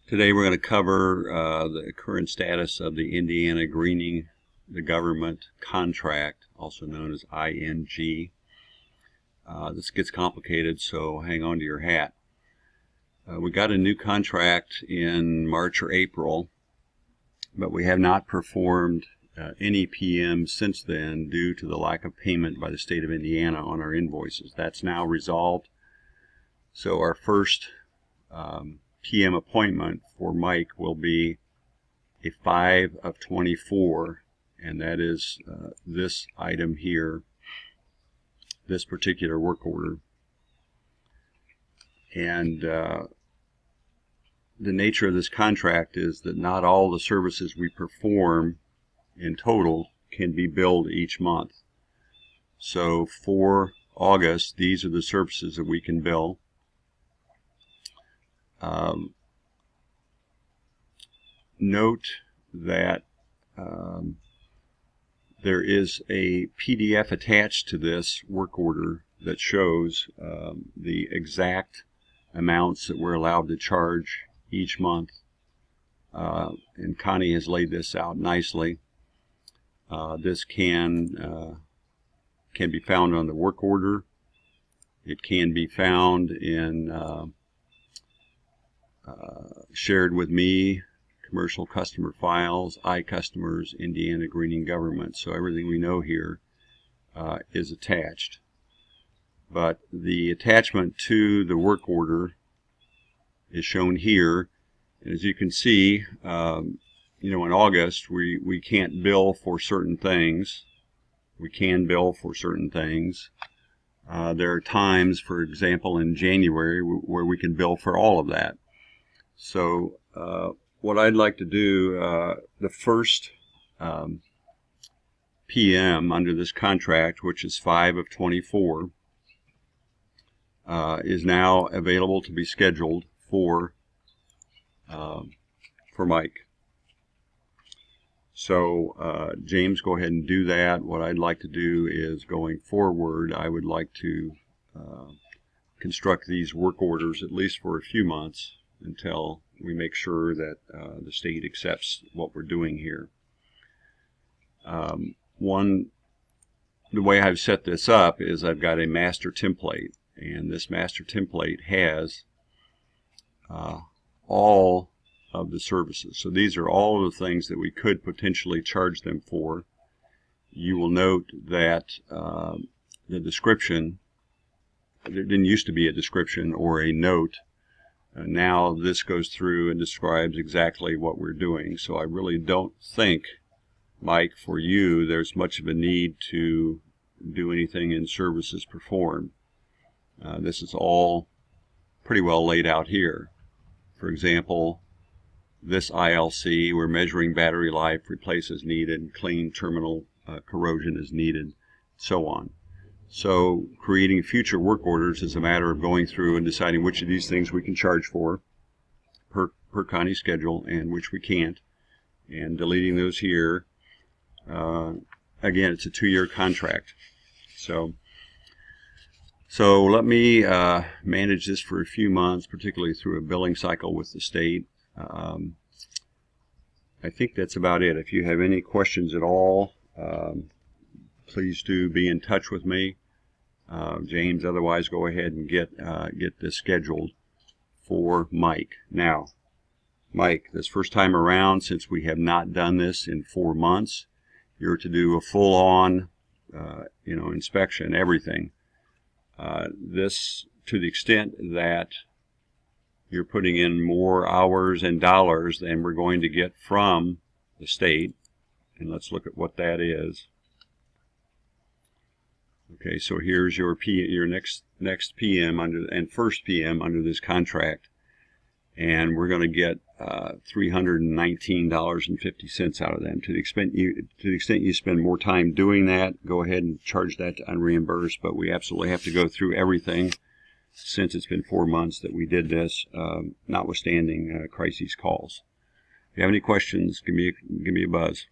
Today we're going to cover the current status of the Indiana Greening the Government contract, also known as ING. This gets complicated, so hang on to your hat. We got a new contract in March or April, but we have not performed any PM since then due to the lack of payment by the state of Indiana on our invoices. That's now resolved. So our first PM appointment for Mike will be a 5 of 24, and that is this item here, this particular work order. And the nature of this contract is that not all the services we perform in total can be billed each month. So for August, these are the services that we can bill. Note that there is a PDF attached to this work order that shows the exact amounts that we're allowed to charge each month, and Connie has laid this out nicely. This can be found on the work order. It can be found in shared with me, commercial customer files, iCustomers, Indiana Greening Government. So everything we know here is attached. But the attachment to the work order is shown here. And as you can see, in August we can't bill for certain things. We can bill for certain things. There are times, for example, in January where we can bill for all of that. So what I'd like to do, the first PM under this contract, which is 5 of 24, is now available to be scheduled for Mike. So James, go ahead and do that. What I'd like to do is, going forward, I would like to construct these work orders at least for a few months until we make sure that the state accepts what we're doing here. The way I've set this up is I've got a master template, and this master template has all of the services. So these are all of the things that we could potentially charge them for. You will note that the description, there didn't used to be a description or a note. Now this goes through and describes exactly what we're doing. So I really don't think, Mike, for you there's much of a need to do anything in services performed. This is all pretty well laid out here. For example, this ILC, we're measuring battery life, replace as needed, clean terminal corrosion as needed, so on. So creating future work orders is a matter of going through and deciding which of these things we can charge for per Connie's schedule and which we can't, and deleting those here. Again, it's a 2-year contract. So let me manage this for a few months, particularly through a billing cycle with the state. I think that's about it. If you have any questions at all, please do be in touch with me. James, otherwise go ahead and get this scheduled for Mike. Now, Mike, this first time around, since we have not done this in 4 months, you're to do a full-on inspection, everything. This, to the extent that you're putting in more hours and dollars than we're going to get from the state, and let's look at what that is. Okay, so here's your next PM and first PM under this contract, and we're going to get $319.50 out of them. To the extent you spend more time doing that, go ahead and charge that to unreimbursed. But we absolutely have to go through everything, since it's been 4 months that we did this, notwithstanding crises calls. If you have any questions, give me a buzz.